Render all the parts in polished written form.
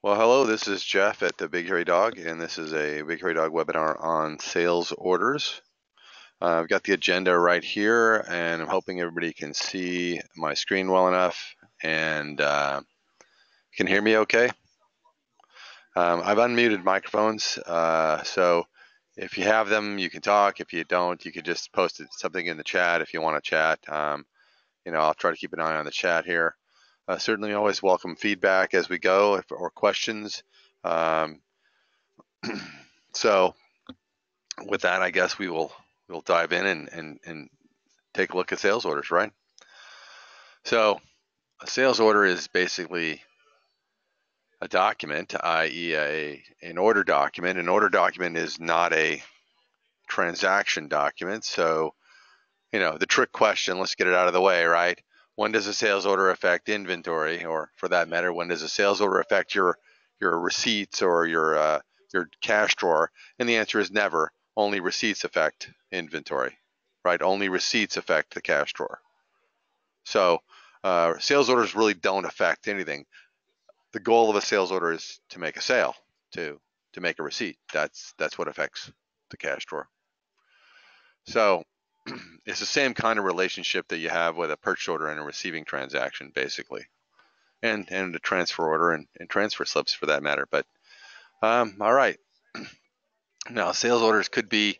Well, hello, this is Jeff at the Big Hairy Dog, and this is a Big Hairy Dog webinar on sales orders. I've got the agenda right here, and I'm hoping everybody can see my screen well enough and can hear me okay. I've unmuted microphones, so if you have them, you can talk. If you don't, you can just post something in the chat if you want to chat. I'll try to keep an eye on the chat here. Certainly always welcome feedback as we go or questions. So with that, I guess we'll dive in and take a look at sales orders, right? So a sales order is basically a document, i.e. an order document. An order document is not a transaction document. So, the trick question, let's get it out of the way, right? When does a sales order affect inventory, or for that matter, when does a sales order affect your receipts or your cash drawer? And the answer is never. Only receipts affect inventory, right? Only receipts affect the cash drawer. So sales orders really don't affect anything. The goal of a sales order is to make a sale, to make a receipt. That's what affects the cash drawer. So it's the same kind of relationship that you have with a purchase order and a receiving transaction, basically, and a transfer order and transfer slips for that matter. But all right. Now, sales orders could be,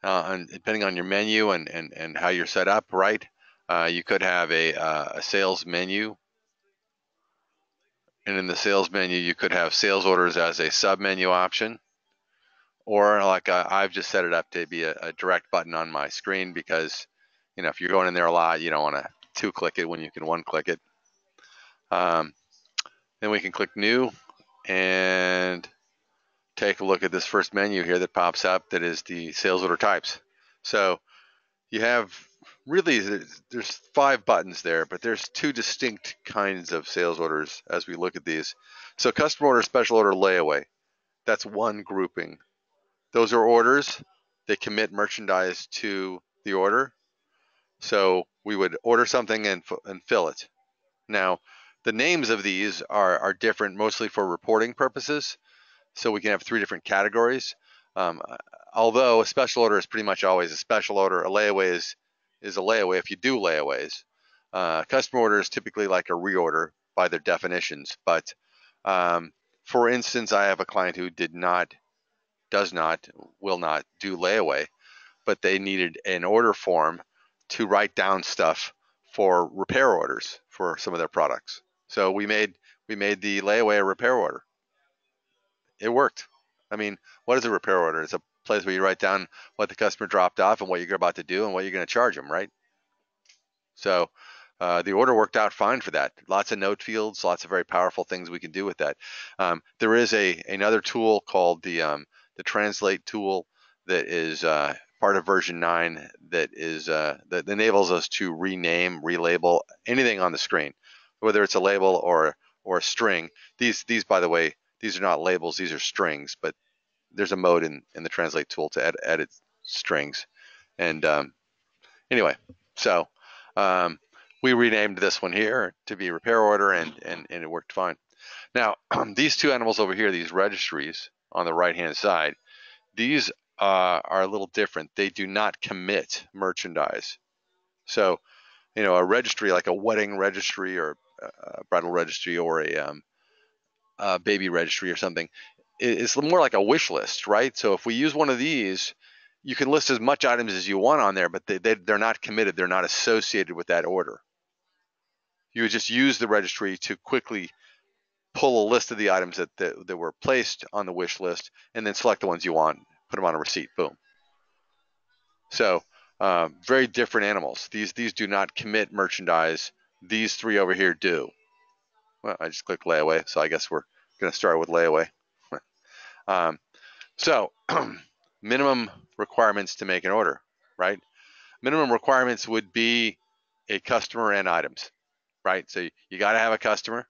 depending on your menu and how you're set up, right? You could have a sales menu, and in the sales menu, you could have sales orders as a sub-menu option, or like I've just set it up to be a direct button on my screen because, if you're going in there a lot, you don't want to two-click it when you can one-click it. Then we can click New and take a look at this first menu here that pops up that is the sales order types. So you have really, there's 5 buttons there, but there's 2 distinct kinds of sales orders as we look at these. So customer order, special order, layaway, that's one grouping. Those are orders that commit merchandise to the order. So we would order something and fill it. Now, the names of these are different, mostly for reporting purposes. So we can have 3 different categories. Although a special order is pretty much always a special order, a layaway is a layaway if you do layaways. Customer order is typically like a reorder by their definitions. But for instance, I have a client who will not do layaway, but they needed an order form to write down stuff for repair orders for some of their products. So we made the layaway a repair order. It worked. I mean, what is a repair order? It's a place where you write down what the customer dropped off and what you're about to do and what you're going to charge them, right? So the order worked out fine for that. Lots of note fields, lots of very powerful things we can do with that. There is another tool called the Translate tool that is part of version 9 that enables us to rename, relabel anything on the screen, whether it's a label or a string. These by the way, these are not labels, these are strings, but there's a mode in the Translate tool to edit strings. And anyway, so we renamed this one here to be repair order, and it worked fine. Now, these 2 animals over here, these registries on the right-hand side, these are a little different. They do not commit merchandise. So, a registry like a wedding registry or a bridal registry or a baby registry or something is more like a wish list, right? So if we use one of these, you can list as much items as you want on there, but they're not committed. They're not associated with that order. You would just use the registry to quickly pull a list of the items that were placed on the wish list and then select the ones you want, put them on a receipt, boom. So very different animals. These do not commit merchandise. These 3 over here do. Well, I just clicked layaway, so I guess we're going to start with layaway. So minimum requirements to make an order, right? Minimum requirements would be a customer and items, right? So you got to have a customer.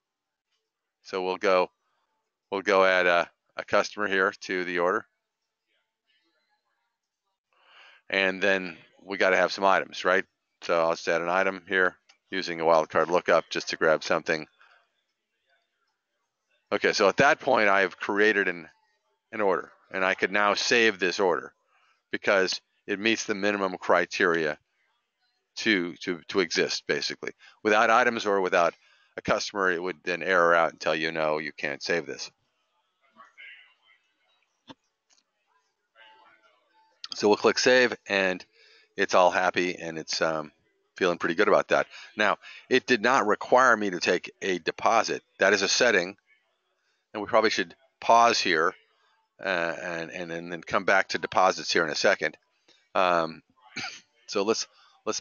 So we'll go add a customer here to the order. And then we got to have some items, right? So I'll just add an item here using a wildcard lookup just to grab something. Okay, so at that point, I have created an order, and I could now save this order because it meets the minimum criteria to exist, basically. Without items or without a customer, it would then error out and tell you, no, you can't save this. So we'll click save, and it's all happy, and it's feeling pretty good about that. Now, it did not require me to take a deposit. That is a setting, and we probably should pause here and then come back to deposits here in a second. So let's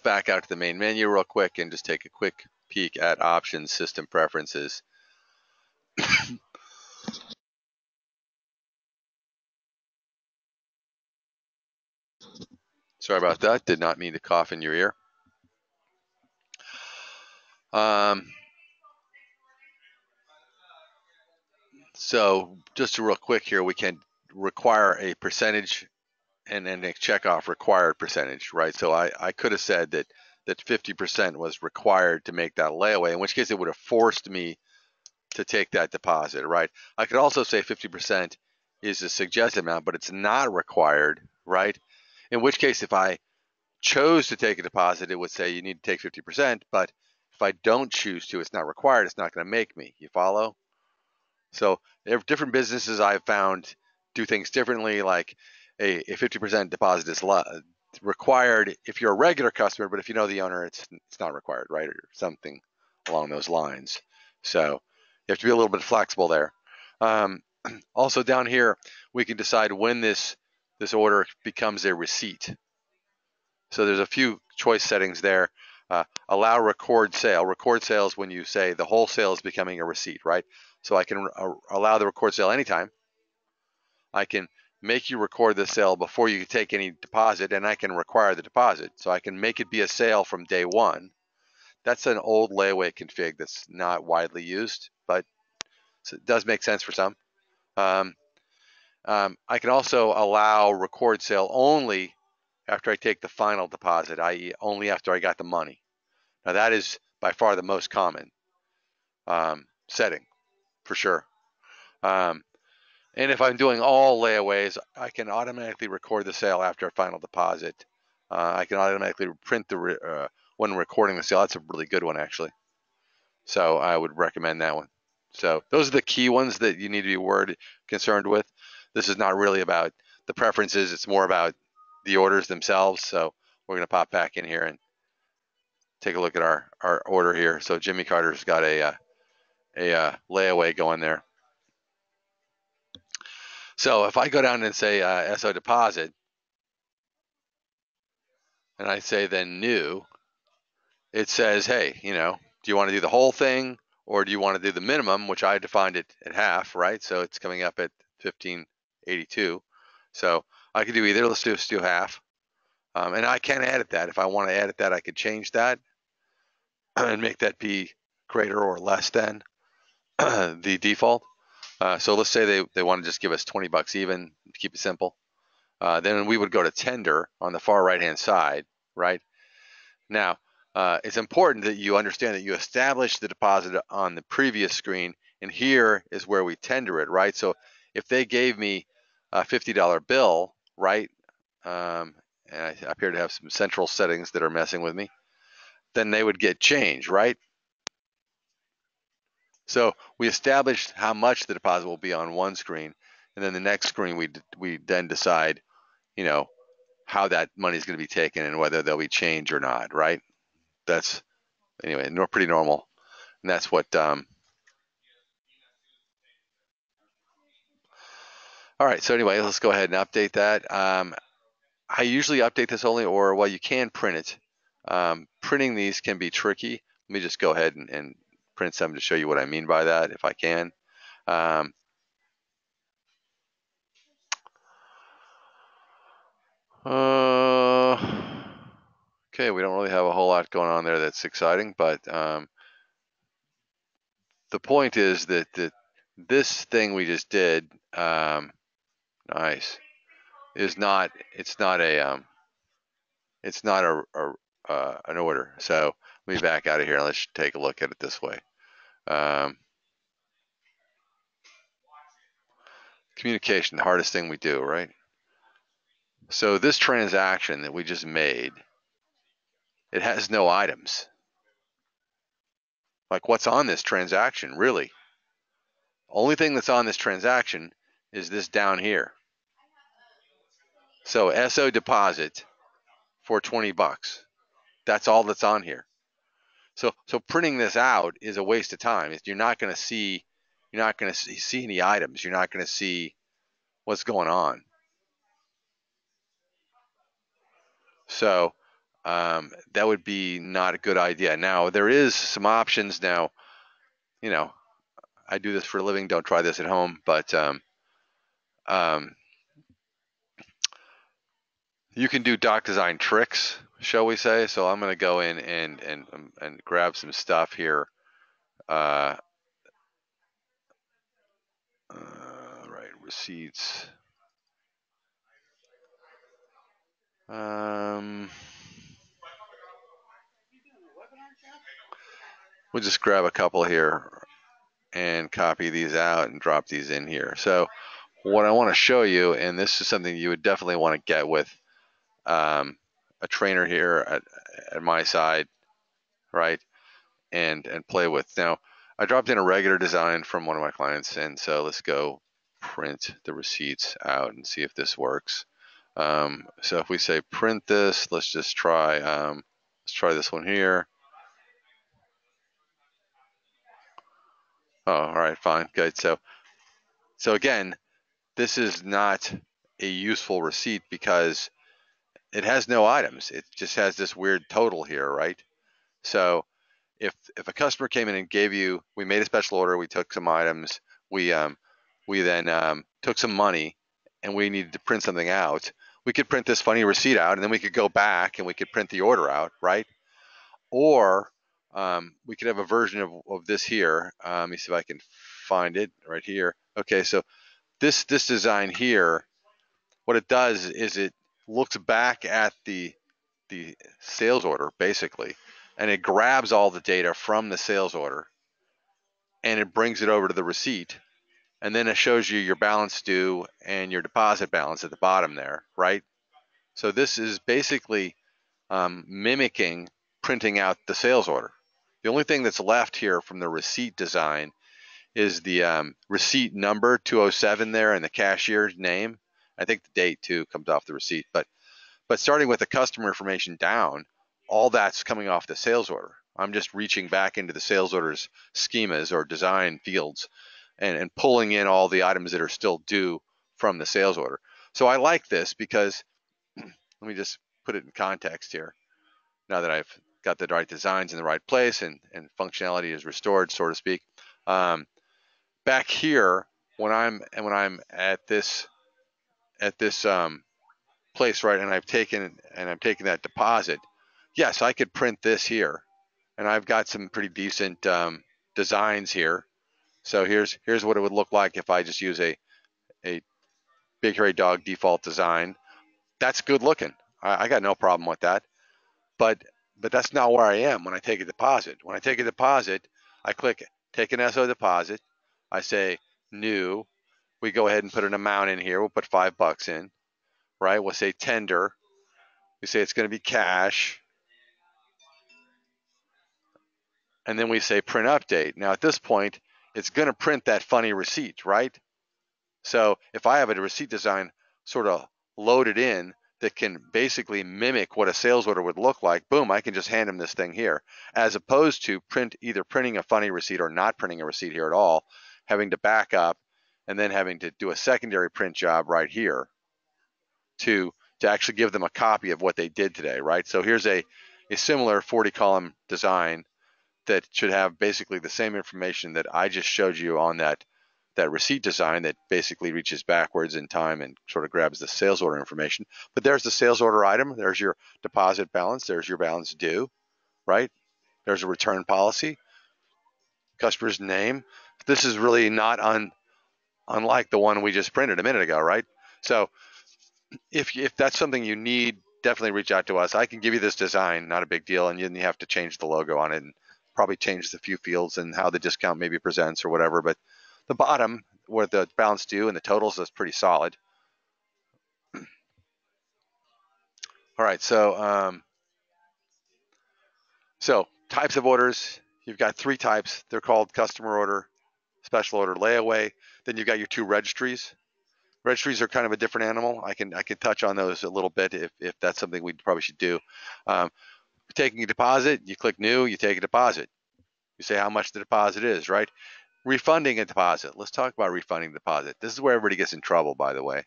back out to the main menu real quick and just take a quick peek at options, system preferences. Sorry about that. Did not mean to cough in your ear. So just real quick here, we can require a percentage and then check off required percentage, right? So I could have said that 50% was required to make that layaway, in which case it would have forced me to take that deposit, right? I could also say 50% is the suggested amount, but it's not required, right? In which case, if I chose to take a deposit, it would say you need to take 50%, but if I don't choose to, it's not required, it's not going to make me. You follow? So different businesses I've found do things differently, like a 50% deposit is required if you're a regular customer, but if you know the owner, it's not required, right? Or something along those lines. So you have to be a little bit flexible there. Also down here, we can decide when this order becomes a receipt. So there's a few choice settings there. Allow record sale. Record sale is when you say the whole sale is becoming a receipt, right? So I can allow the record sale anytime. I can make you record the sale before you take any deposit, and I can require the deposit. So I can make it be a sale from day one. That's an old layaway config that's not widely used, but it does make sense for some. I can also allow record sale only after I take the final deposit, i.e. only after I got the money. Now that is by far the most common setting, for sure. And if I'm doing all layaways, I can automatically record the sale after a final deposit. I can automatically print the when recording the sale. That's a really good one, actually. So I would recommend that one. So those are the key ones that you need to be concerned with. This is not really about the preferences. It's more about the orders themselves. So we're going to pop back in here and take a look at our order here. So Jimmy Carter's got a layaway going there. So if I go down and say SO deposit, and I say then new, it says, hey, do you want to do the whole thing or do you want to do the minimum, which I defined it at half, right? So it's coming up at 1582. So I could do either. Let's do half. And I can edit that. If I want to edit that, I could change that and make that be greater or less than the default. So let's say they want to just give us 20 bucks even, keep it simple. Then we would go to tender on the far right-hand side, right? Now, it's important that you understand that you establish the deposit on the previous screen, and here is where we tender it, right? So if they gave me a $50 bill, right, and I appear to have some central settings that are messing with me, then they would get change, right? So we established how much the deposit will be on one screen, and then the next screen we then decide, how that money is going to be taken and whether there'll be change or not, right? That's anyway, pretty normal, and that's what. All right, so anyway, let's go ahead and update that. I usually update this only, or well, you can print it. Printing these can be tricky. Let me just go ahead and print some to show you what I mean by that, if I can. Okay, we don't really have a whole lot going on there that's exciting, but the point is that this thing we just did, nice, is not. It's not an order. So let me back out of here and let's take a look at it this way. Communication, the hardest thing we do, right? So this transaction that we just made, it has no items. Like, what's on this transaction, really? Only thing that's on this transaction is this down here. So SO deposit for 20 bucks. That's all that's on here. So printing this out is a waste of time. You're not going to see any items. You're not going to see what's going on. So that would be not a good idea. Now, there is some options now. You know, I do this for a living. Don't try this at home. But you can do doc design tricks, shall we say. So I'm going to go in and grab some stuff here. Right, receipts. We'll just grab a couple here and copy these out and drop these in here. So what I want to show you, and this is something you would definitely want to get with a trainer here at my side, right, and play with. Now, I dropped in a regular design from one of my clients, and so let's go print the receipts out and see if this works. So if we say print this, let's just try, let's try this one here. Oh, all right, fine, good. So again, this is not a useful receipt because it has no items. It just has this weird total here, right? So if a customer came in and gave you, we made a special order, we took some items, we then took some money, and we needed to print something out, we could print this funny receipt out, and then we could go back and we could print the order out, right? Or we could have a version of this here. Let me see if I can find it right here. Okay, so this design here, what it does is it looks back at the sales order basically, and it grabs all the data from the sales order and it brings it over to the receipt, and then it shows you your balance due and your deposit balance at the bottom there, right? So this is basically mimicking printing out the sales order. The only thing that's left here from the receipt design is the receipt number 207 there and the cashier's name. I think the date too comes off the receipt, but starting with the customer information down, all that's coming off the sales order. I'm just reaching back into the sales order's schemas or design fields and pulling in all the items that are still due from the sales order. So I like this because, let me just put it in context here. Now that I've got the right designs in the right place and functionality is restored, so to speak. Back here, when I'm at this place, right, and I'm taking that deposit, yes, I could print this here, and I've got some pretty decent designs here. So here's what it would look like if I just use a Big Hairy Dog default design. That's good looking. I got no problem with that. But that's not where I am when I take a deposit. When I take a deposit, I click take an SO deposit. I say new. We go ahead and put an amount in here. We'll put $5 in, right? We'll say tender. We say it's going to be cash. And then we say print update. Now at this point, it's going to print that funny receipt, right? So if I have a receipt design sort of loaded in that can basically mimic what a sales order would look like, boom, I can just hand them this thing here, as opposed to either printing a funny receipt or not printing a receipt here at all, having to back up and then having to do a secondary print job right here to actually give them a copy of what they did today, right? So here's a similar 40-column design that should have basically the same information that I just showed you on that receipt design that basically reaches backwards in time and sort of grabs the sales order information. But there's the sales order item. There's your deposit balance. There's your balance due, right? There's a return policy, customer's name. This is really not unlike the one we just printed a minute ago, right? So if that's something you need, definitely reach out to us. I can give you this design, not a big deal, and then you have to change the logo on it and probably change the few fields and how the discount maybe presents or whatever. But the bottom, what the balance due and the totals is pretty solid. All right, so types of orders, you've got 3 types. They're called customer order, special order, layaway. Then you've got your 2 registries. Registries are kind of a different animal. I can touch on those a little bit if that's something we probably should do. Taking a deposit, you click new, you take a deposit. You say how much the deposit is, right? Refunding a deposit. Let's talk about refunding the deposit. This is where everybody gets in trouble, by the way.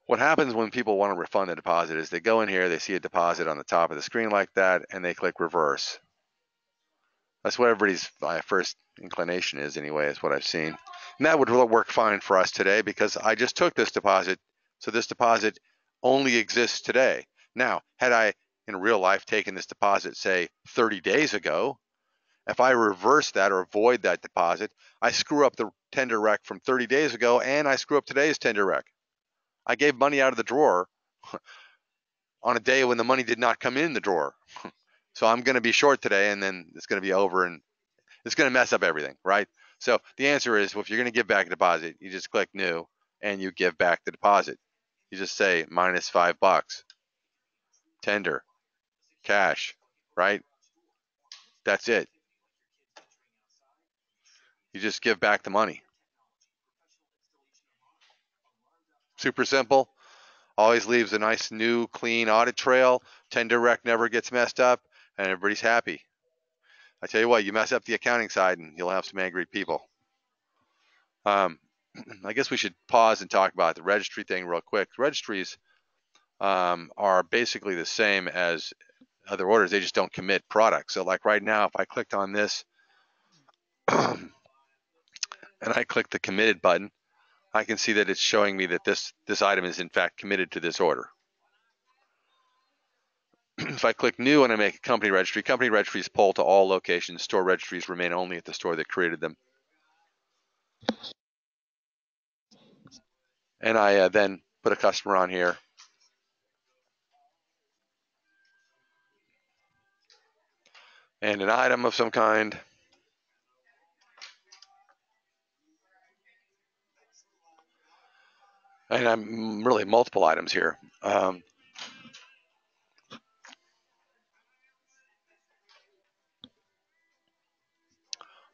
What happens when people want to refund a deposit is they go in here, they see a deposit on the top of the screen like that, and they click reverse. That's what everybody's first inclination is anyway, is what I've seen. And that would work fine for us today because I just took this deposit, so this deposit only exists today. Now, had I in real life taken this deposit, say, 30 days ago, if I reverse that or void that deposit, I screw up the tender rec from 30 days ago and I screw up today's tender rec. I gave money out of the drawer on a day when the money did not come in the drawer. So I'm going to be short today and then it's going to be over and it's going to mess up everything, right? So the answer is, well, if you're going to give back a deposit, you just click new and you give back the deposit. You just say minus $5, tender, cash, right? That's it. You just give back the money. Super simple. Always leaves a nice new clean audit trail. Tender rec never gets messed up and everybody's happy. I tell you what, you mess up the accounting side and you'll have some angry people. I guess we should pause and talk about the registry thing real quick. Registries are basically the same as other orders. They just don't commit products. So like right now, if I clicked on this and I click the committed button, I can see that it's showing me that this item is in fact committed to this order. If I click new and I make a company registries pull to all locations. Store registries remain only at the store that created them. And I then put a customer on here. And an item of some kind. And I'm really multiple items here.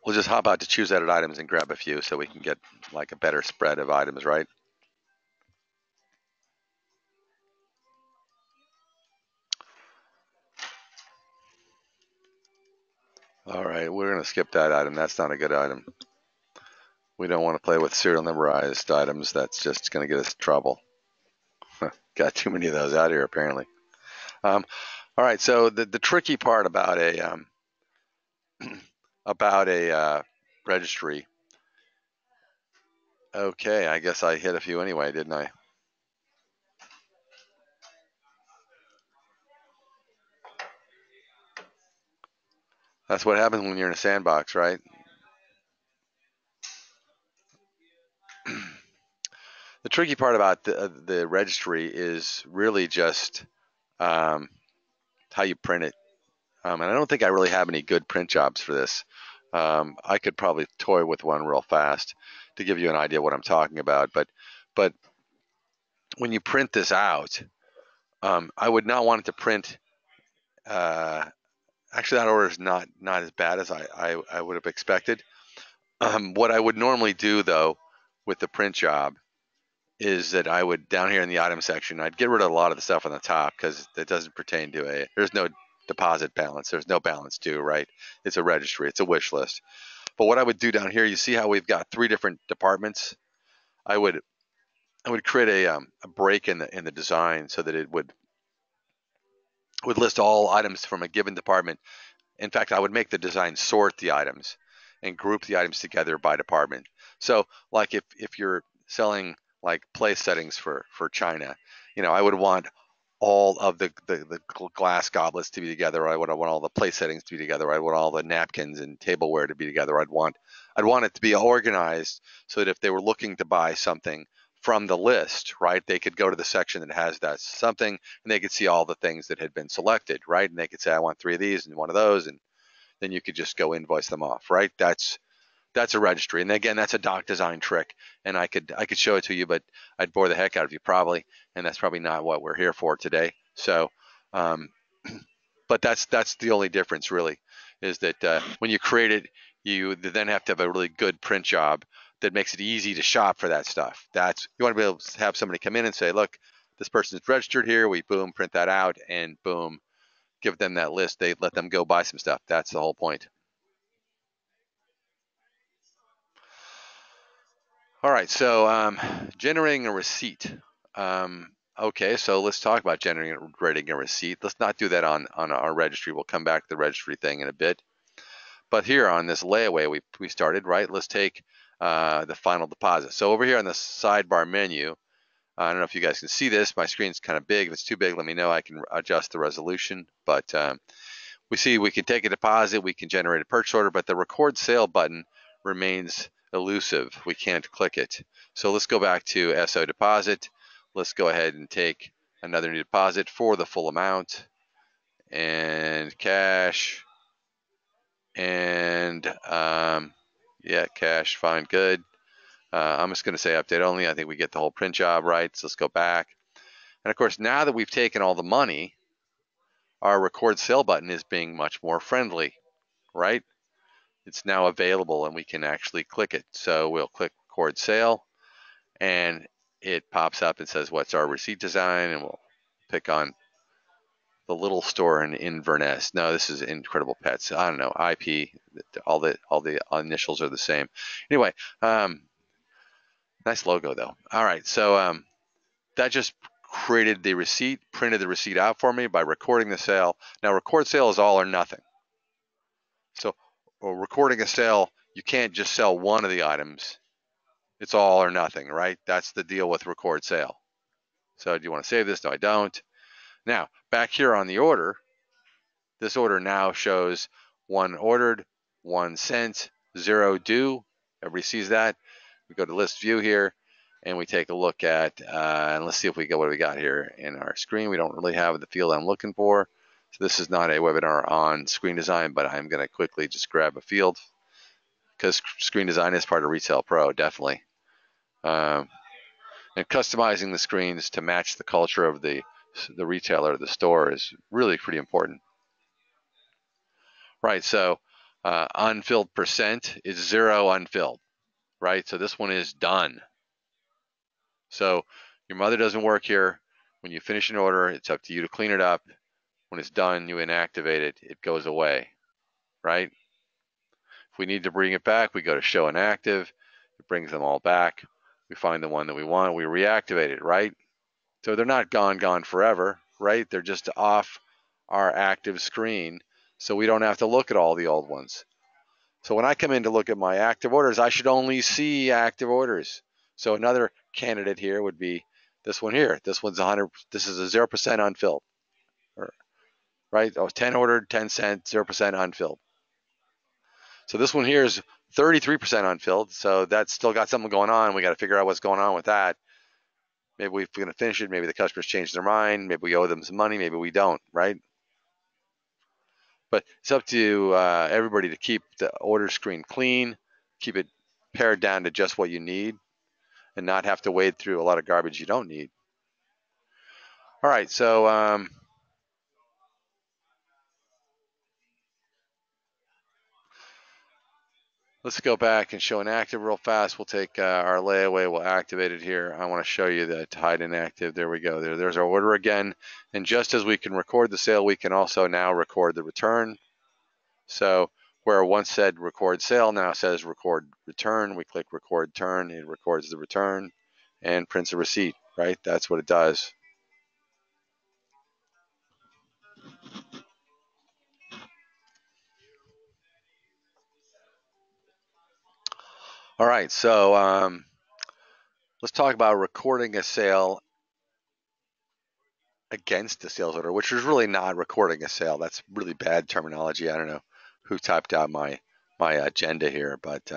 We'll just hop out to choose edit items and grab a few so we can get like a better spread of items, right? All right, we're going to skip that item. That's not a good item. We don't want to play with serial numberized items. That's just going to get us in trouble. Got too many of those out here, apparently. All right, so the tricky part about a registry. Okay, I guess I hit a few anyway, didn't I? That's what happens when you're in a sandbox, right? The tricky part about the registry is really just how you print it. And I don't think I really have any good print jobs for this. I could probably toy with one real fast to give you an idea of what I'm talking about. But when you print this out, I would not want it to print. Actually, that order is not as bad as I would have expected. What I would normally do, though, with the print job is that I would, down here in the item section, I'd get rid of a lot of the stuff on the top because it doesn't pertain to there's no deposit balance. There's no balance due, right? It's a registry. It's a wish list. But what I would do down here, you see how we've got 3 different departments? I would create a break in the design so that it would list all items from a given department. In fact, I would make the design sort the items and group the items together by department. So like if you're selling like place settings for China, I would want all of the glass goblets to be together. I would want all the place settings to be together. I want all the napkins and tableware to be together. I'd want it to be organized so that if they were looking to buy something from the list, right, they could go to the section that has that something and they could see all the things that had been selected, right? And they could say, I want 3 of these and 1 of those. And then you could just go invoice them off, right? That's a registry, and again, that's a doc design trick, and I could show it to you, but I'd bore the heck out of you probably, and that's probably not what we're here for today. So, but that's the only difference really, is that when you create it, you then have to have a really good print job that makes it easy to shop for that stuff. That's, you want to be able to have somebody come in and say, look, this person is registered here. We boom, print that out, and boom, give them that list. They let them go buy some stuff. That's the whole point. All right, so generating a receipt. Okay, so let's talk about generating a receipt. Let's not do that on our registry. We'll come back to the registry thing in a bit. But here on this layaway we started, right? Let's take the final deposit. So over here on the sidebar menu, I don't know if you guys can see this. My screen's kind of big. If it's too big, let me know. I can adjust the resolution. But we see we can take a deposit, we can generate a purchase order, but the record sale button remains elusive. We can't click it. So let's go back to SO deposit. Let's go ahead and take another new deposit for the full amount, and cash, and yeah, cash, fine, good. I'm just going to say update only. I think we get the whole print job right. So let's go back. And of course, now that we've taken all the money, our record sale button is being much more friendly, right? It's now available and we can actually click it. So we'll click record sale, and it pops up and says, what's our receipt design? And we'll pick on the little store in Inverness. No, this is Incredible Pets. I don't know, IP, all the initials are the same. Anyway, nice logo though. All right, so that just created the receipt, printed the receipt out for me by recording the sale. Now, record sale is all or nothing. So recording a sale, you can't just sell one of the items. It's all or nothing, right? That's the deal with record sale. So do you want to save this? No, I don't. Now, back here on the order, this order now shows 1 ordered, 1 sent, 0 due. Everybody sees that. We go to list view here, and we take a look at, and let's see if we get what we got here in our screen. We don't really have the field I'm looking for. So this is not a webinar on screen design, but I'm going to quickly just grab a field, because screen design is part of Retail Pro, definitely. And customizing the screens to match the culture of the retailer, the store, is really pretty important. Right, so unfilled percent is 0 unfilled, right? So this one is done. So your mother doesn't work here. When you finish an order, it's up to you to clean it up. When it's done, you inactivate it. It goes away, right? If we need to bring it back, we go to show inactive. It brings them all back. We find the one that we want. We reactivate it, right? So they're not gone forever, right? They're just off our active screen, so we don't have to look at all the old ones. So when I come in to look at my active orders, I should only see active orders. So another candidate here would be this one here. This one's 100. This is a 0% unfilled, right? Oh, 10 ordered, 10 sent, 0% unfilled. So this one here is 33% unfilled. So that's still got something going on. We got to figure out what's going on with that. Maybe we're going to finish it. Maybe the customers changed their mind. Maybe we owe them some money. Maybe we don't, right? But it's up to everybody to keep the order screen clean, keep it pared down to just what you need, and not have to wade through a lot of garbage you don't need. All right, so let's go back and show inactive real fast. We'll take our layaway, we'll activate it here. I want to show you the hide inactive. There we go. There's our order again. And just as we can record the sale, we can also now record the return. So where once said record sale, now says record return. We click record turn, it records the return and prints a receipt, right? That's what it does. All right, so let's talk about recording a sale against the sales order, which is really not recording a sale. That's really bad terminology. I don't know who typed out my agenda here, but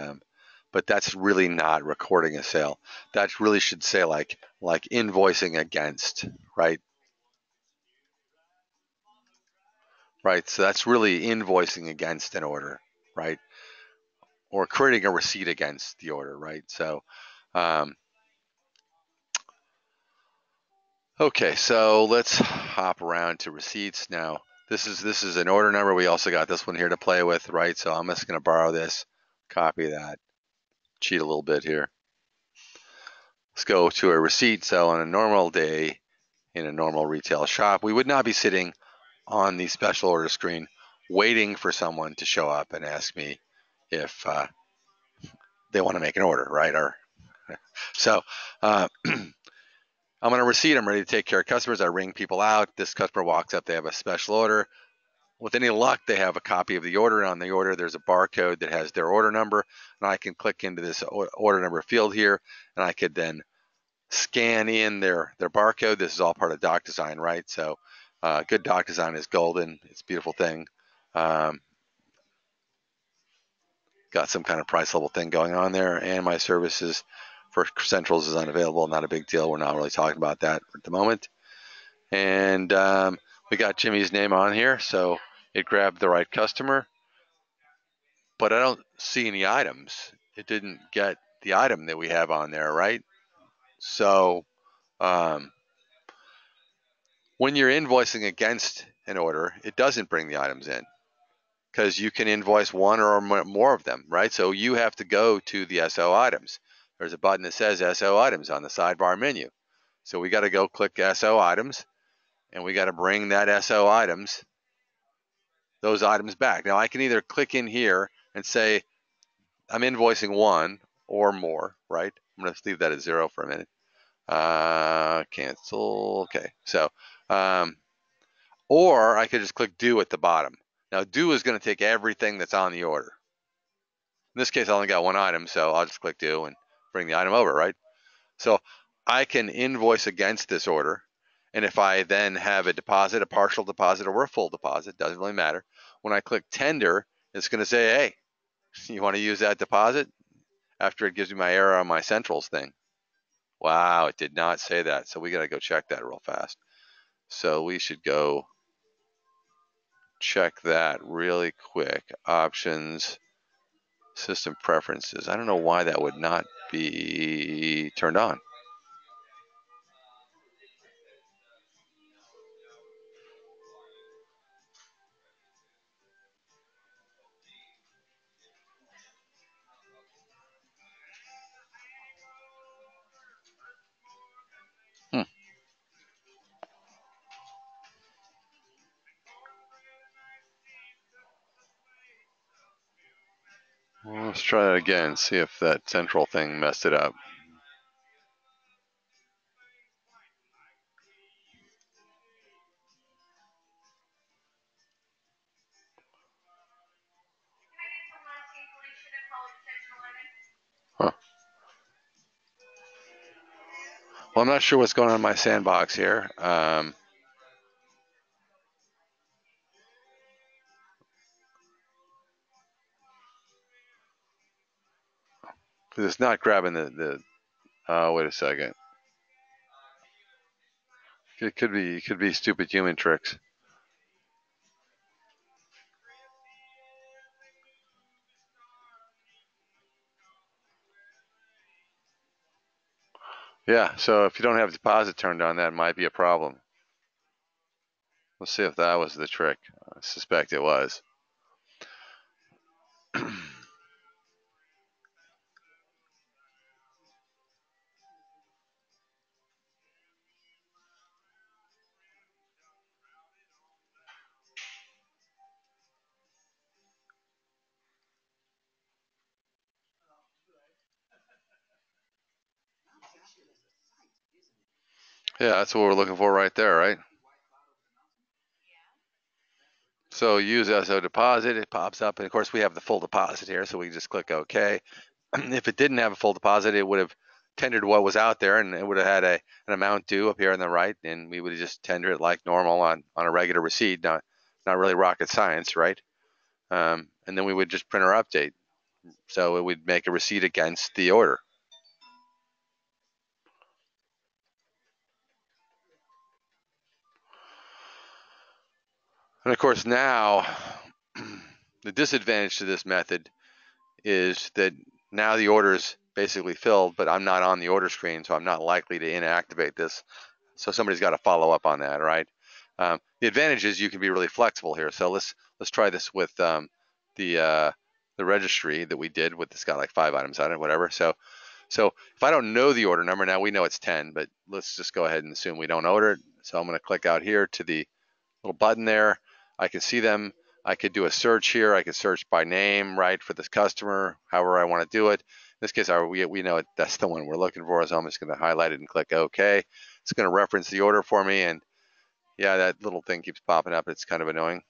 that's really not recording a sale. That really should say like invoicing against, right? right? So that's really invoicing against an order, right? Or creating a receipt against the order, right? So, okay, so let's hop around to receipts now. This is an order number. We also got this one here to play with, right? So I'm just going to borrow this, copy that, cheat a little bit here. Let's go to a receipt. So on a normal day in a normal retail shop, we would not be sitting on the special order screen waiting for someone to show up and ask me if they want to make an order, right? Or so I'm on a receipt. I'm ready to take care of customers. I ring people out. This customer walks up. They have a special order. With any luck, they have a copy of the order. On the order, there's a barcode that has their order number, and I can click into this order number field here, and I could then scan in their barcode. This is all part of doc design, right? So good doc design is golden. It's a beautiful thing. Got some kind of price level thing going on there, and my services for Centrals is unavailable. Not a big deal. We're not really talking about that at the moment. And we got Jimmy's name on here, so it grabbed the right customer, but I don't see any items. It didn't get the item that we have on there, right? So when you're invoicing against an order, it doesn't bring the items in because you can invoice one or more of them, right? So you have to go to the SO items. There's a button that says SO items on the sidebar menu. So we got to go click SO items, and we got to bring that SO items, those items back. Now I can either click in here and say I'm invoicing one or more, right? I'm going to leave that at 0 for a minute. Cancel. Okay. So, or I could just click do at the bottom. Now do is going to take everything that's on the order. In this case, I only got one item, so I'll just click do and bring the item over, right? So I can invoice against this order. And if I then have a deposit, a partial deposit, or a full deposit, doesn't really matter. When I click tender, it's going to say, hey, you want to use that deposit? After it gives me my error on my Centrals thing. Wow, it did not say that. So we got to go check that real fast. So we should go check that really quick. Options, system preferences. I don't know why that would not be turned on. Well, let's try that again, see if that central thing messed it up. Huh. Well, I'm not sure what's going on in my sandbox here. Because it's not grabbing the wait a second. It could be stupid human tricks. Yeah, so if you don't have deposit turned on, that might be a problem. Let's see if that was the trick. I suspect it was. Yeah, that's what we're looking for right there, right? So use SO deposit, it pops up, and of course we have the full deposit here, so we can just click OK. If it didn't have a full deposit, it would have tendered what was out there, and it would have had an amount due up here on the right, and we would have just tendered it like normal on a regular receipt, not really rocket science, right? And then we would just print our update. So it would make a receipt against the order. And of course now, the disadvantage to this method is that now the order is basically filled, but I'm not on the order screen, so I'm not likely to inactivate this. So somebody's got to follow up on that, right? The advantage is you can be really flexible here. So let's try this with the registry that we did with, it's got like 5 items on it, whatever. So if I don't know the order number, now we know it's 10, but let's just go ahead and assume we don't order it. So I'm going to click out here to the little button there. I can see them. I could do a search here. I could search by name, right, for this customer, however I want to do it. In this case, we know that's the one we're looking for, so I'm just going to highlight it and click OK. It's going to reference the order for me, and yeah, that little thing keeps popping up. It's kind of annoying.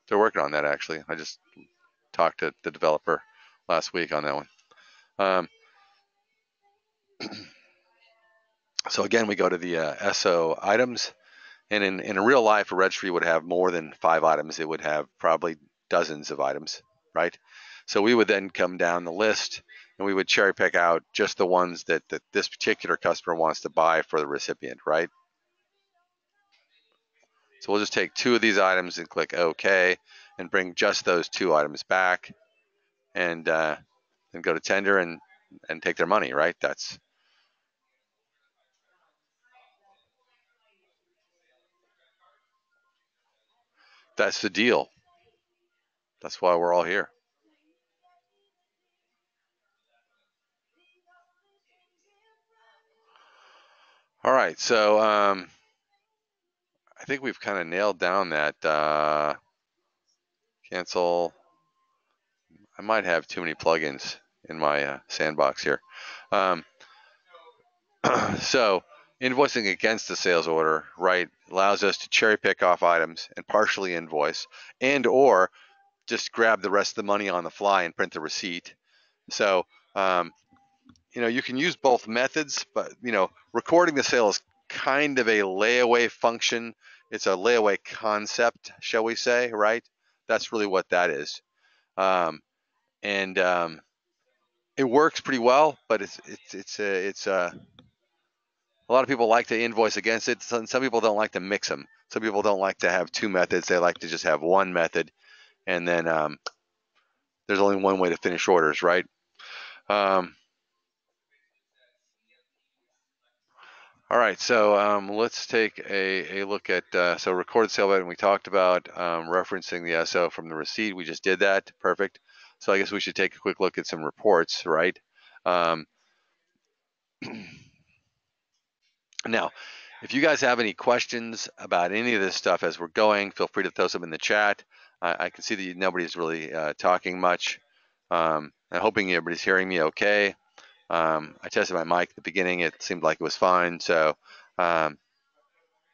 They're working on that, actually. I just talked to the developer last week on that one. So again, we go to the SO items. And in real life, a registry would have more than 5 items. It would have probably dozens of items, right? So we would then come down the list and we would cherry pick out just the ones that this particular customer wants to buy for the recipient, right? So we'll just take 2 of these items and click OK and bring just those 2 items back and then go to tender and take their money, right? That's the deal. That's why we're all here. All right, so I think we've kind of nailed down that cancel. I might have too many plugins in my sandbox here. So invoicing against the sales order, right, allows us to cherry pick off items and partially invoice, and or just grab the rest of the money on the fly and print the receipt. So you can use both methods, but recording the sale is kind of a layaway function. It's a layaway concept, shall we say, right? That's really what that is. And it works pretty well, but it's a lot of people like to invoice against it. Some people don't like to mix them. Some people don't like to have 2 methods. They like to just have one method, and then there's only one way to finish orders, right? All right, so let's take a look at, so recorded sale button we talked about, referencing the SO from the receipt. We just did that. Perfect. So I guess we should take a quick look at some reports, right? Now, if you guys have any questions about any of this stuff as we're going, feel free to throw some in the chat. I can see that nobody's really talking much. I'm hoping everybody's hearing me okay. I tested my mic at the beginning. It seemed like it was fine. So, but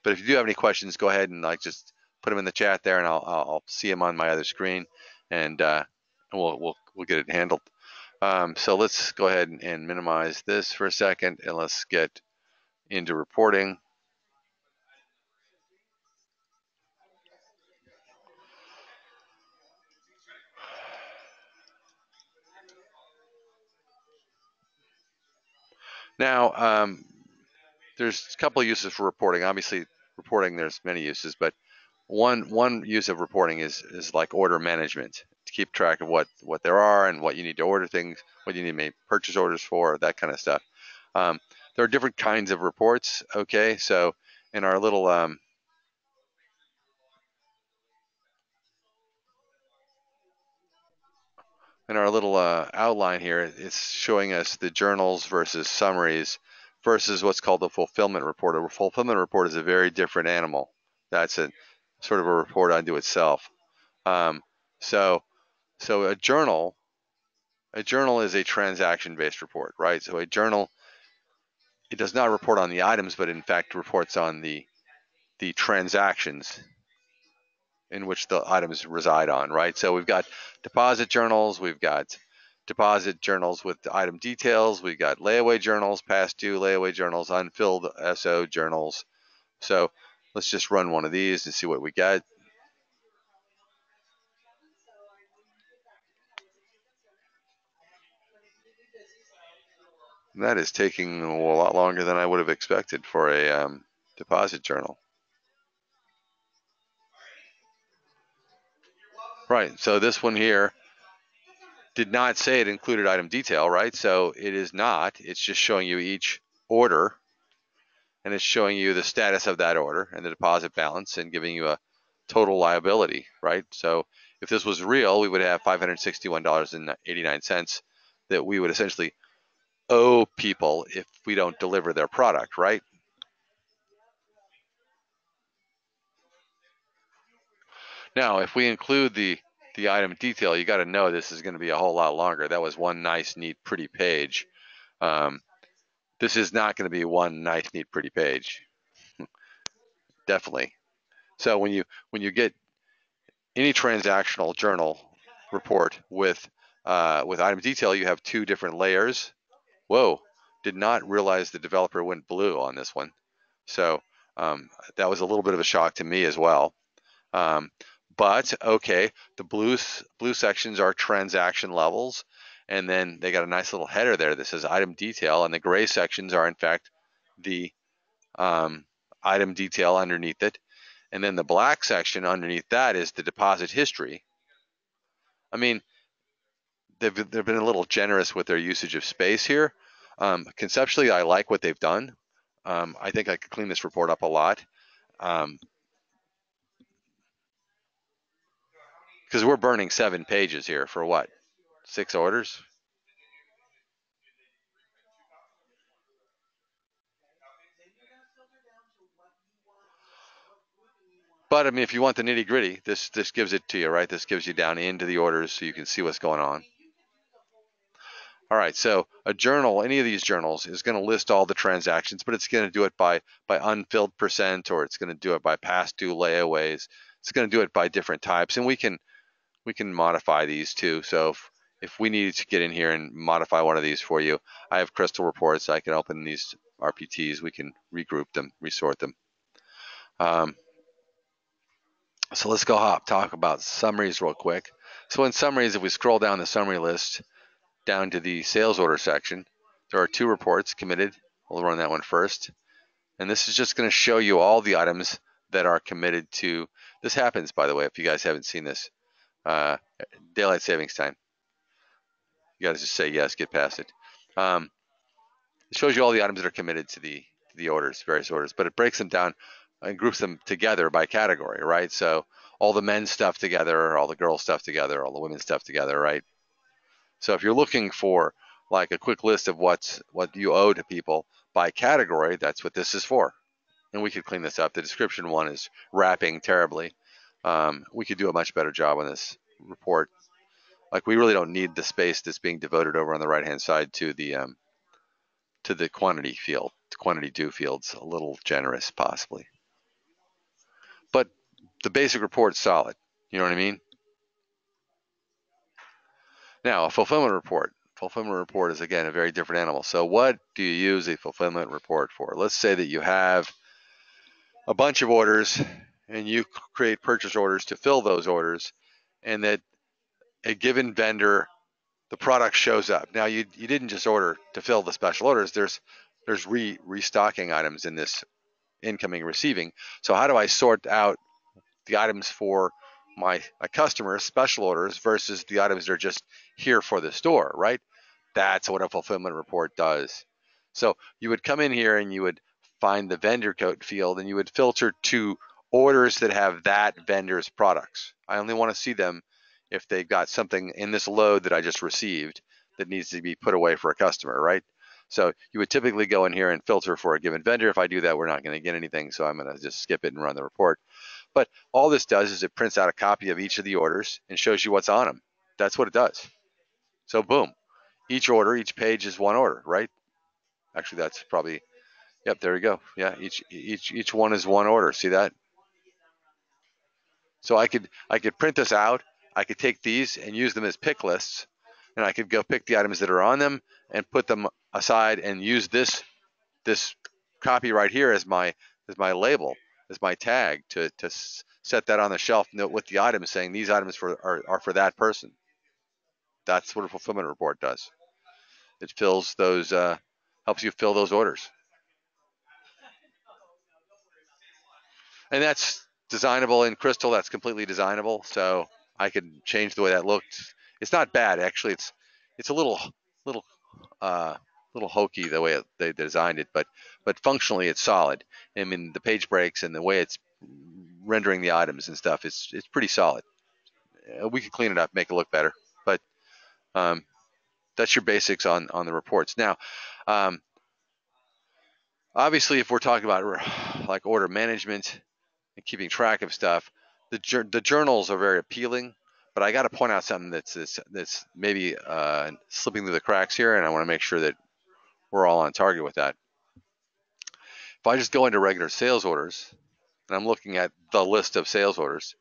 if you do have any questions, go ahead and just put them in the chat there, and I'll see them on my other screen, and we'll get it handled. So let's go ahead and minimize this for a second, and let's get into reporting. Now, there's a couple of uses for reporting. Obviously, reporting, there's many uses, but one use of reporting is like order management, to keep track of what there are and what you need to order things, what you need to make purchase orders for, that kind of stuff. There are different kinds of reports. Okay, so in our little outline here, it's showing us the journals versus summaries versus what's called a fulfillment report. A fulfillment report is a very different animal. That's a sort of a report unto itself. So a journal is a transaction-based report, right? So a journal, it does not report on the items, but in fact reports on the transactions in which the items reside on, right? So we've got deposit journals, we've got deposit journals with item details, we've got layaway journals, past due layaway journals, unfilled SO journals. So let's just run one of these and see what we get. And that is taking a lot longer than I would have expected for a deposit journal. Right. So this one here did not say it included item detail, right? So it is not. It's just showing you each order, and it's showing you the status of that order and the deposit balance and giving you a total liability, right? So if this was real, we would have $561.89 that we would essentially owe people if we don't deliver their product, right? Now, if we include the item detail, you got to know this is going to be a whole lot longer. That was one nice, neat, pretty page. This is not going to be one nice, neat, pretty page. Definitely. So when you get any transactional journal report with item detail, you have two different layers. Whoa! Did not realize the developer went blue on this one. So that was a little bit of a shock to me as well. But okay, the blue sections are transaction levels, and then they got a nice little header there that says item detail, and the gray sections are in fact the item detail underneath it, and then the black section underneath that is the deposit history. I mean, they've been a little generous with their usage of space here. Conceptually, I like what they've done. I think I could clean this report up a lot. Because we're burning 7 pages here for what? 6 orders? But I mean, if you want the nitty gritty, this gives it to you, right? This gives you down into the orders so you can see what's going on. All right, so a journal, any of these journals, is going to list all the transactions, but it's going to do it by unfilled percent, or it's going to do it by past due layaways. It's going to do it by different types, and we can modify these too. So if we needed to get in here and modify one of these for you, I have crystal reports. I can open these RPTs. We can regroup them, resort them. So let's go talk about summaries real quick. So in summaries, if we scroll down the summary list down to the sales order section, there are 2 reports committed. We'll run that one first. And this is just going to show you all the items that are committed to. This happens, by the way, if you guys haven't seen this. Daylight savings time. You guys just say yes, get past it. It shows you all the items that are committed to the orders, various orders, but it breaks them down and groups them together by category, right? So all the men's stuff together, all the girls' stuff together, all the women's stuff together, right? So if you're looking for like a quick list of what you owe to people by category, that's what this is for. And we could clean this up. The description one is wrapping terribly. We could do a much better job on this report. Like we really don't need the space that's being devoted over on the right-hand side to the quantity field. The quantity due field's a little generous, possibly. But the basic report's solid. You know what I mean? Now, a fulfillment report. Fulfillment report is, again, a very different animal. So what do you use a fulfillment report for? Let's say that you have a bunch of orders and you create purchase orders to fill those orders, and that a given vendor, the product shows up. Now, you didn't just order to fill the special orders. There's restocking items in this incoming receiving. So how do I sort out the items for my customers, special orders, versus the items that are just here for the store, right? That's what a fulfillment report does. So you would come in here and you would find the vendor code field and you would filter to orders that have that vendor's products. I only want to see them if they've got something in this load that I just received that needs to be put away for a customer, right? So you would typically go in here and filter for a given vendor. If I do that, we're not going to get anything, so I'm going to just skip it and run the report. But all this does is it prints out a copy of each of the orders and shows you what's on them. That's what it does. So boom, each order, each page is one order, right? Actually, that's probably, yep, there we go. Yeah, each one is one order. See that? So I could print this out. I could take these and use them as pick lists, and I could go pick the items that are on them and put them aside and use this copy right here as my label, as my tag to set that on the shelf with the items saying these items are for that person. That's what a fulfillment report does. It fills those, helps you fill those orders. And that's designable in Crystal. That's completely designable. So I could change the way that looked. It's not bad actually. It's a little uh, little hokey the way they designed it, but functionally it's solid. I mean the page breaks and the way it's rendering the items and stuff, it's pretty solid. We could clean it up, make it look better, but um, that's your basics on the reports. Now, um, obviously, if we're talking about like order management and keeping track of stuff, the journals are very appealing. But I got to point out something that's maybe slipping through the cracks here, and I want to make sure that we're all on target with that. If I just go into regular sales orders and I'm looking at the list of sales orders,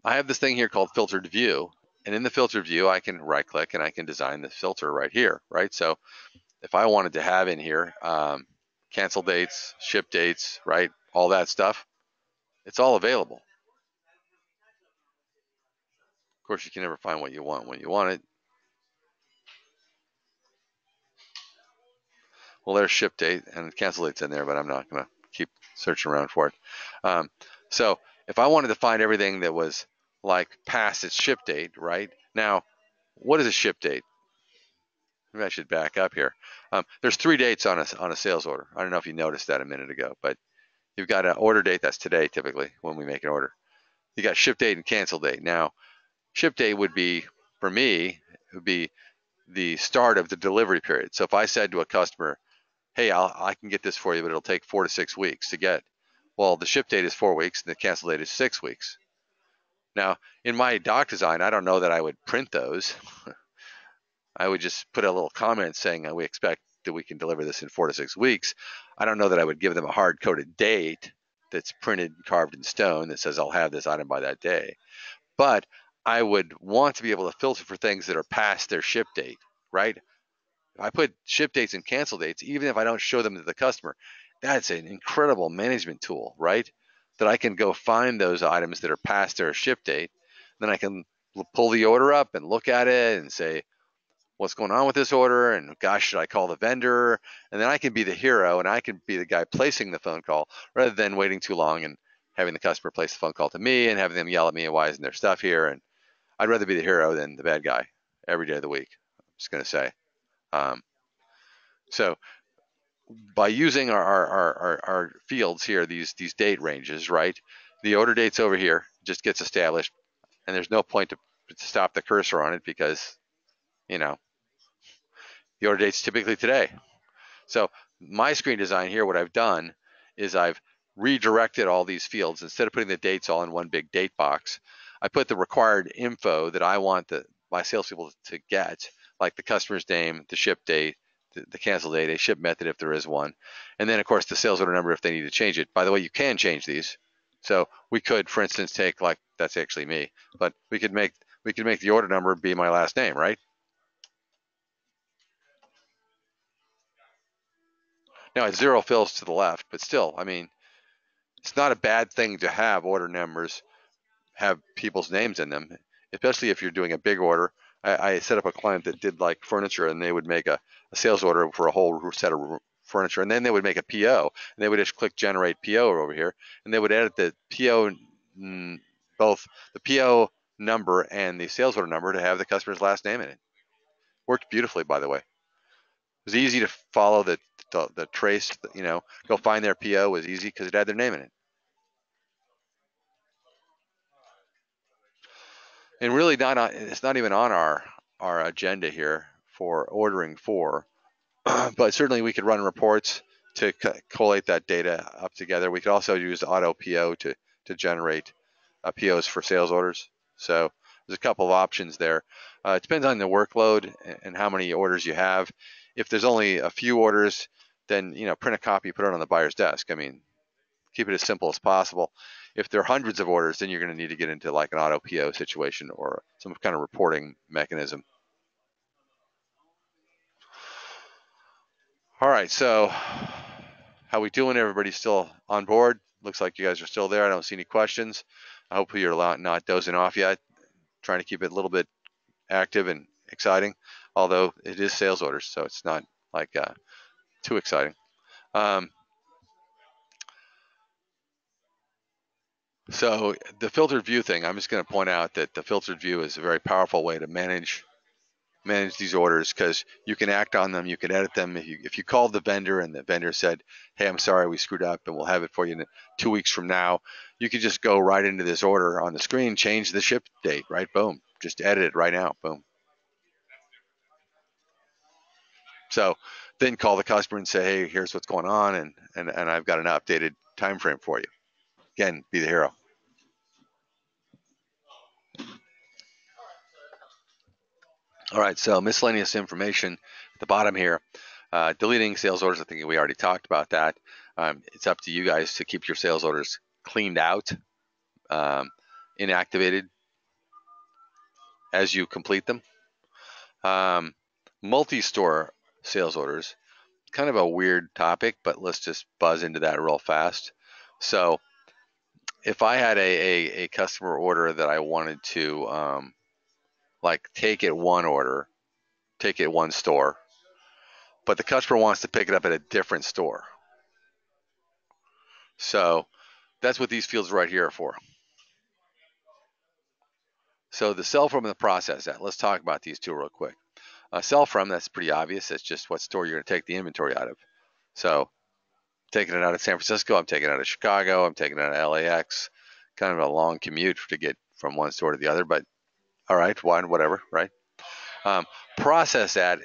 I have this thing here called filtered view. And in the filtered view, I can right click and I can design the filter right here, right? So if I wanted to have in here cancel dates, ship dates, right? All that stuff, it's all available. Of course, you can never find what you want when you want it. Well, there's ship date and cancel date's in there, but I'm not going to keep searching around for it. So if I wanted to find everything that was like past its ship date, right? Now, what is a ship date? Maybe I should back up here. There's 3 dates on a sales order. I don't know if you noticed that a minute ago, but you've got an order date, that's today typically when we make an order. You got ship date and cancel date. Now, ship date would be, for me, it would be the start of the delivery period. So if I said to a customer, hey, I can get this for you, but it'll take 4 to 6 weeks to get. Well, the ship date is 4 weeks and the cancel date is 6 weeks. Now, in my doc design, I don't know that I would print those. I would just put a little comment saying we expect that we can deliver this in 4 to 6 weeks. I don't know that I would give them a hard-coded date that's printed and carved in stone that says I'll have this item by that day. But I would want to be able to filter for things that are past their ship date, right? If I put ship dates and cancel dates, even if I don't show them to the customer, that's an incredible management tool, right? That I can go find those items that are past their ship date. Then I can pull the order up and look at it and say, what's going on with this order? And gosh, should I call the vendor? And then I can be the hero and I can be the guy placing the phone call rather than waiting too long and having the customer place the phone call to me and having them yell at me, why isn't there stuff here? And I'd rather be the hero than the bad guy every day of the week. I'm just going to say. So by using our fields here, these date ranges, right? The order date's over here, just gets established, and there's no point to stop the cursor on it because, you know, the order date's typically today. So my screen design here, what I've done is I've redirected all these fields. Instead of putting the dates all in one big date box, I put the required info that I want my salespeople to get, like the customer's name, the ship date, the cancel date, a ship method if there is one, and then of course the sales order number if they need to change it. By the way, you can change these. So we could, for instance, take like that's actually me, but we could make the order number be my last name, right? Now it's 0 fills to the left, but still, I mean, it's not a bad thing to have order numbers have people's names in them, especially if you're doing a big order. I set up a client that did like furniture, and they would make a sales order for a whole set of furniture, and then they would make a PO, and they would just click generate PO over here, and they would edit the PO, both the PO number and the sales order number to have the customer's last name in it. Worked beautifully, by the way. It was easy to follow the trace, go find their PO was easy because it had their name in it. And really it's not even on our agenda here for ordering for, but certainly we could run reports to collate that data up together. We could also use auto PO to generate POs for sales orders. So there's a couple of options there. It depends on the workload and how many orders you have. If there's only a few orders, then print a copy, put it on the buyer's desk. I mean, keep it as simple as possible. If there are hundreds of orders, then you're going to need to get into like an auto PO situation or some kind of reporting mechanism. All right, so how we doing? Everybody still on board? Looks like you guys are still there. I don't see any questions. I hope you're not dozing off yet. Trying to keep it a little bit active and exciting, although it is sales orders, so it's not like too exciting. So the filtered view thing, I'm just going to point out that the filtered view is a very powerful way to manage these orders, because you can act on them, you can edit them. If you called the vendor and the vendor said, hey, I'm sorry, we screwed up and we'll have it for you in 2 weeks from now, you could just go right into this order on the screen, change the ship date, right? Boom. Just edit it right now. Boom. So then call the customer and say, hey, here's what's going on, and I've got an updated time frame for you. Again, be the hero. All right, so miscellaneous information at the bottom here. Deleting sales orders, I think we already talked about that. It's up to you guys to keep your sales orders cleaned out, inactivated as you complete them. Multi-store sales orders, kind of a weird topic, but let's just buzz into that real fast. So if I had a customer order that I wanted to like take it one order, take it one store, but the customer wants to pick it up at a different store. So that's what these fields right here are for. So the sell from and the process that. Let's talk about these two real quick. Sell from, that's pretty obvious. That's just what store you're going to take the inventory out of. So I'm taking it out of San Francisco, I'm taking it out of Chicago, I'm taking it out of LAX. Kind of a long commute to get from one store to the other, but all right, whatever, right? Process that,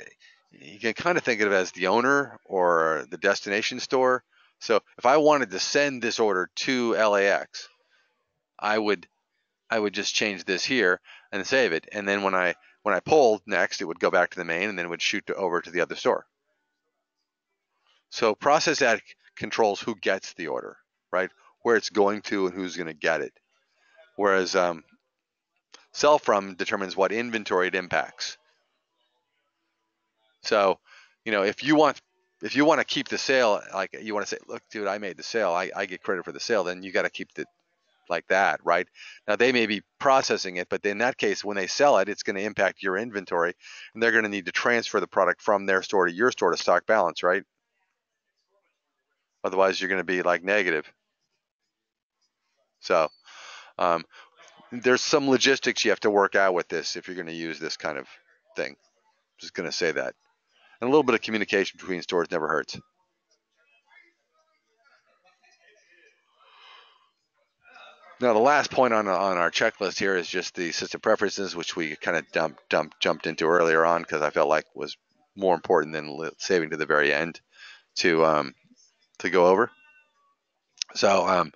you can kind of think of it as the owner or the destination store. So if I wanted to send this order to LAX, I would just change this here and save it, and then when I pulled next, it would go back to the main, and then it would shoot over to the other store. So process ad controls who gets the order, right? Where it's going to and who's going to get it. Whereas sell from determines what inventory it impacts. So, if you want to keep the sale, like you want to say, look, dude, I made the sale, I get credit for the sale, then you got to keep the like that, right? Now they may be processing it, but in that case, when they sell it, it's going to impact your inventory, and they're going to need to transfer the product from their store to your store to stock balance, right? Otherwise, you're going to be like negative. So there's some logistics you have to work out with this if you're going to use this kind of thing. Just going to say that. And a little bit of communication between stores never hurts. Now, the last point on our checklist here is just the system preferences, which we kind of jumped into earlier on because I felt like was more important than saving to the very end to go over. So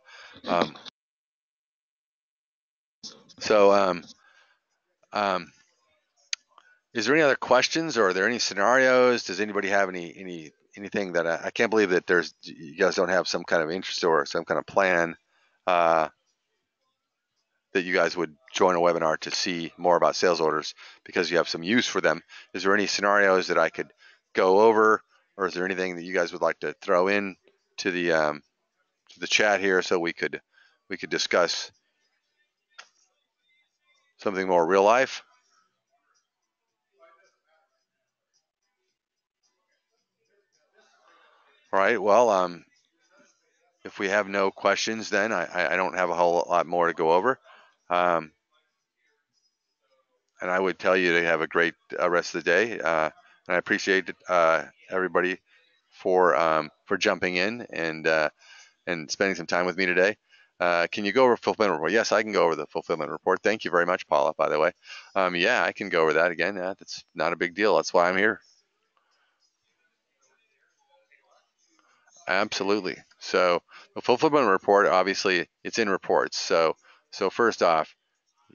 is there any other questions, or are there any scenarios? Does anybody have anything that I can't believe that you guys don't have some kind of interest or some kind of plan that you guys would join a webinar to see more about sales orders because you have some use for them. Is there any scenarios that I could go over, or is there anything that you guys would like to throw in to the chat here so we could discuss something more real life? All right. Well, if we have no questions, then I don't have a whole lot more to go over. And I would tell you to have a great rest of the day. And I appreciate everybody for jumping in and spending some time with me today. Can you go over Fulfillment Report? Yes, I can go over the Fulfillment Report. Thank you very much, Paula, by the way. Yeah, I can go over that again. That's not a big deal. That's why I'm here. Absolutely. So the Fulfillment Report, obviously, it's in reports. So first off,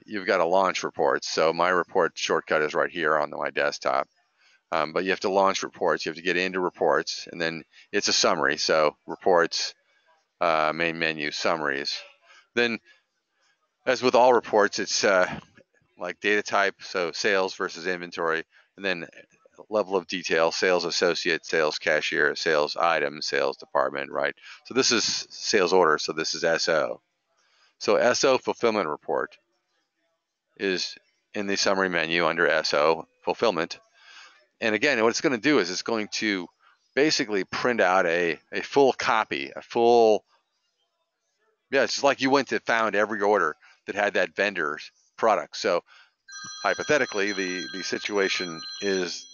you've got to launch reports. So my report shortcut is right here on my desktop. But you have to launch reports. You have to get into reports, and then it's a summary. So reports, main menu, summaries. Then, as with all reports, it's like data type, so sales versus inventory, and then level of detail, sales associate, sales cashier, sales item, sales department, right? So this is sales order, so this is SO. So SO Fulfillment Report is in the summary menu under SO Fulfillment. And again, what it's going to do is it's going to basically print out a full copy, a full Yeah, it's just like you went to found every order that had that vendor's product. So hypothetically, the situation is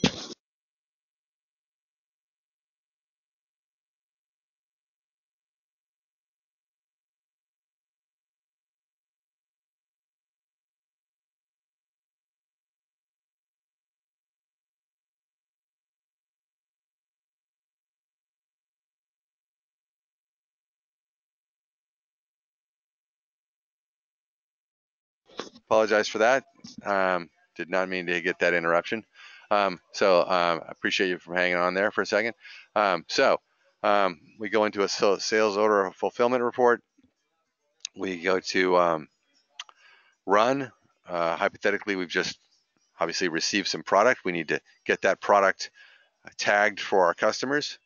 apologize for that. Did not mean to get that interruption. I appreciate you for hanging on there for a second. We go into a sales order fulfillment report. We go to run. Hypothetically, we've just obviously received some product. We need to get that product tagged for our customers.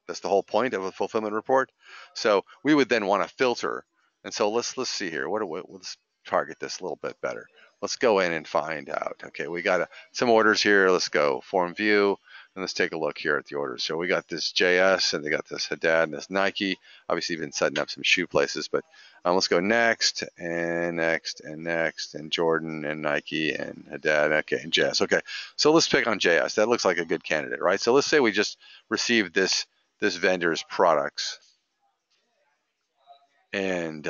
That's the whole point of a fulfillment report. So we would then want to filter. And so let's see here. Let's target this a little bit better. Let's go in and find out. Okay, we got some orders here. Let's go form view and let's take a look here at the orders. So we got this JS and they got this Haddad and this Nike. Obviously, been setting up some shoe places, but let's go next and next and next and Jordan and Nike and Haddad. Okay, and JS. Okay, so let's pick on JS. That looks like a good candidate, right? So let's say we just received this vendor's products, and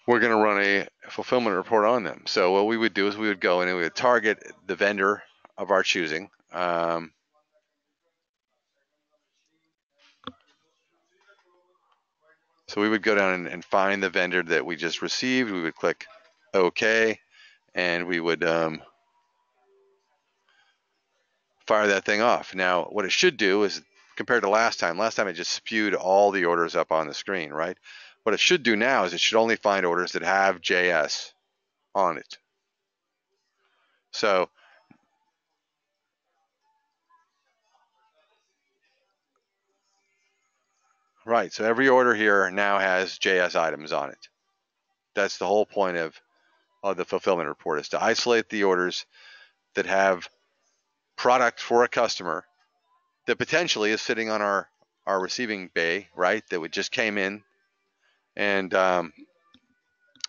we're going to run a fulfillment report on them. So what we would do is we would go in and we would target the vendor of our choosing. So we would go down and find the vendor that we just received. We would click OK, and we would fire that thing off. Now, what it should do is, compared to last time it just spewed all the orders up on the screen, right? What it should do now is it should only find orders that have JS on it. So right, so every order here now has JS items on it. That's the whole point of the fulfillment report, is to isolate the orders that have product for a customer that potentially is sitting on our receiving bay, right? That would just came in, and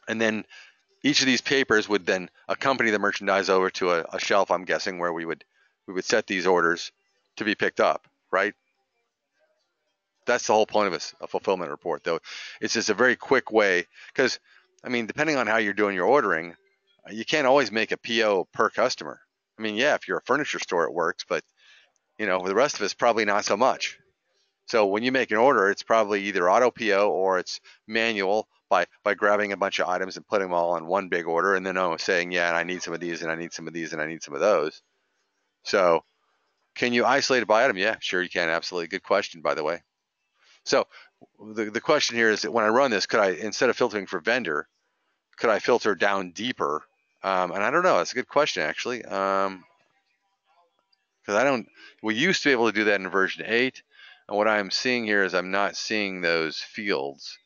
then each of these papers would then accompany the merchandise over to a shelf, I'm guessing, where we would set these orders to be picked up, right? That's the whole point of a fulfillment report, though. It's just a very quick way, because, I mean, depending on how you're doing your ordering, you can't always make a PO per customer. I mean, yeah, if you're a furniture store, it works, but, the rest of it's probably not so much. So when you make an order, it's probably either auto PO or it's manual by grabbing a bunch of items and putting them all on one big order, and then saying, yeah, and I need some of these, and I need some of these, and I need some of those. So can you isolate it by item? Yeah, sure you can. Absolutely. Good question, by the way. So the question here is that when I run this, could I, instead of filtering for vendor, could I filter down deeper? And I don't know. That's a good question, actually. Because we used to be able to do that in version 8. And what I'm seeing here is I'm not seeing those fields.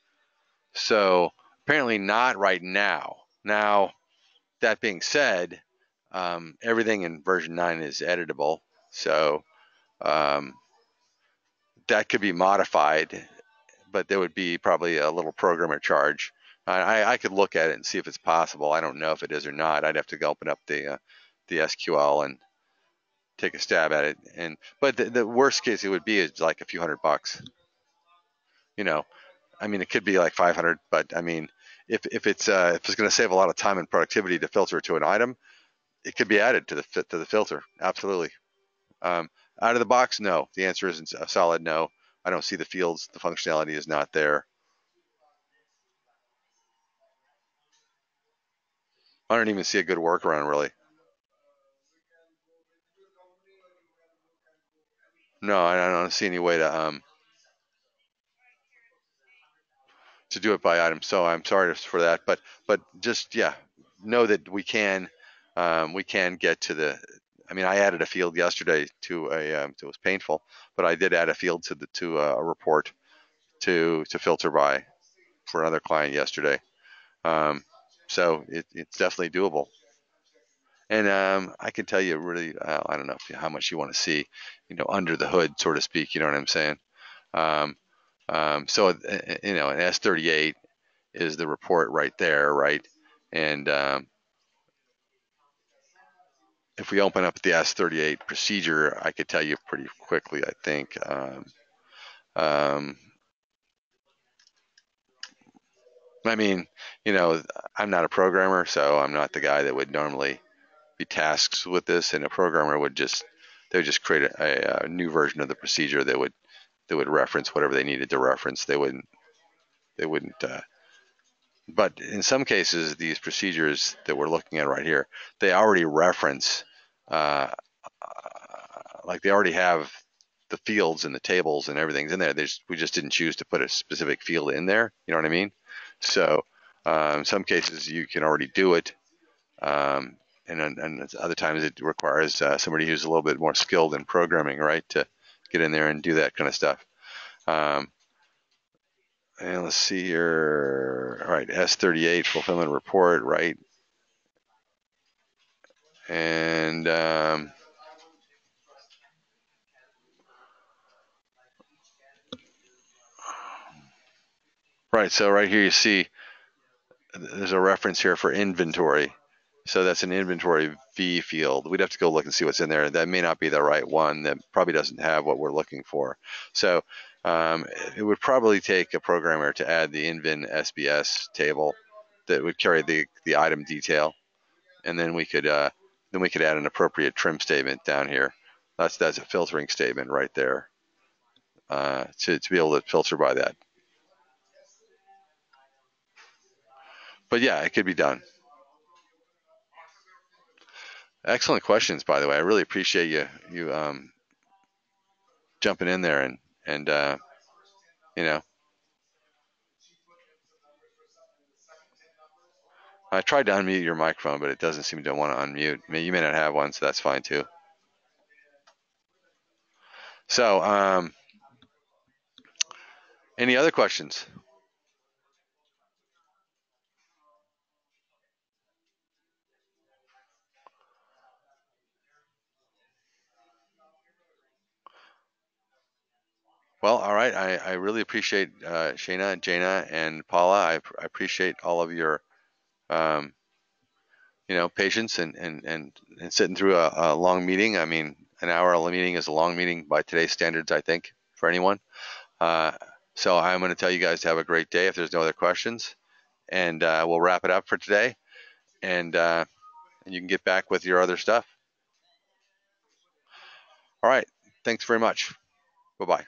So apparently not right now. Now, that being said, everything in version 9 is editable. So that could be modified, but there would be probably a little programmer charge. I could look at it and see if it's possible. I don't know if it is or not. I'd have to go open up the SQL and take a stab at it. But the worst case it would be is like a few $100. I mean, it could be like 500, but I mean, if it's going to save a lot of time and productivity to filter to an item, it could be added to the filter. Absolutely. Out of the box, no. The answer is a solid no. I don't see the fields. The functionality is not there. I don't even see a good workaround, really. No, I don't see any way to do it by item. So I'm sorry for that, but just know that we can get to the. I mean, I added a field yesterday to it was painful, but I did add a field to a report to filter by for another client yesterday. So it's definitely doable. And I can tell you really, I don't know how much you want to see, under the hood, so to speak. You know what I'm saying? So an S38 is the report right there, right? And if we open up the S38 procedure, I could tell you pretty quickly, I think. Um, I mean, I'm not a programmer, so I'm not the guy that would normally be tasked with this, and a programmer they would just create a new version of the procedure that would reference whatever they needed to reference. They wouldn't. But in some cases, these procedures that we're looking at right here, they already reference, uh, like they already have the fields and the tables and everything's in there. We just didn't choose to put a specific field in there. You know what I mean? So in some cases you can already do it, and other times it requires somebody who's a little bit more skilled in programming, right, to get in there and do that kind of stuff. And let's see here. All right, S38 fulfillment report, right? And right, so right here you see there's a reference here for inventory. So that's an inventory V field. We'd have to go look and see what's in there. That may not be the right one. That probably doesn't have what we're looking for. So it would probably take a programmer to add the Invin SBS table that would carry the item detail, and then we could add an appropriate trim statement down here. That's a filtering statement right there, to be able to filter by that. But yeah, it could be done. Excellent questions, by the way. I really appreciate you jumping in there and you know I tried to unmute your microphone, but it doesn't seem to want to unmute. You may not have one, so that's fine too. So any other questions? Well, all right. I really appreciate Shayna, Jaina, and Paula. I appreciate all of your um, patience and sitting through a long meeting. I mean, an hour meeting is a long meeting by today's standards, I think, for anyone. So I'm going to tell you guys to have a great day if there's no other questions, and we'll wrap it up for today, and you can get back with your other stuff. All right. Thanks very much. Bye-bye.